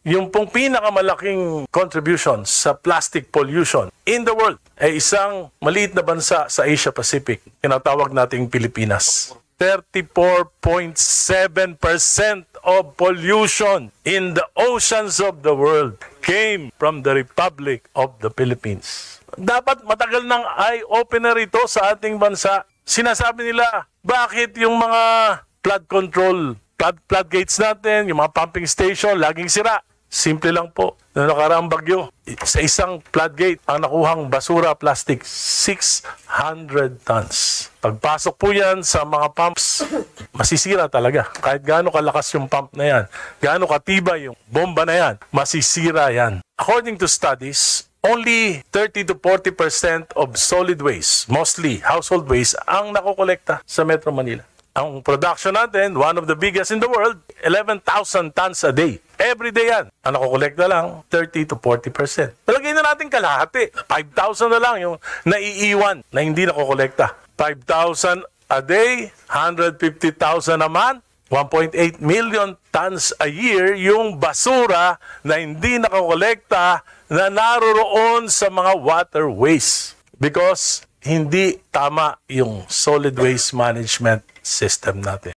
yung pong pinakamalaking contribution sa plastic pollution in the world ay isang maliit na bansa sa Asia Pacific, tinatawag nating Pilipinas. 34.7% of pollution in the oceans of the world came from the Republic of the Philippines. Dapat matagal ng eye-opener ito sa ating bansa. Sinasabi nila, bakit yung mga flood control, floodgates natin, yung mga pumping station, laging sira? Simple lang po. Noong nakaraang bagyo, sa isang floodgate, ang nakuhang basura plastic, 600 tons. Pagpasok po yan sa mga pumps, masisira talaga. Kahit gaano kalakas yung pump na yan, gaano katibay yung bomba na yan, masisira yan. According to studies, only 30 to 40% of solid waste, mostly household waste, ang nakokolekta sa Metro Manila. Ang production natin, one of the biggest in the world, 11,000 tons a day. Every day yan. Ang nakokolekta lang, 30 to 40%. Palagay na natin kalahati. 5,000 na lang yung naiiwan na hindi nakokolekta. 5,000 a day, 150,000 a month, 1.8 million tons a year yung basura na hindi nakokolekta na naroroon sa mga waterways. Because hindi tama yung solid waste management system natin.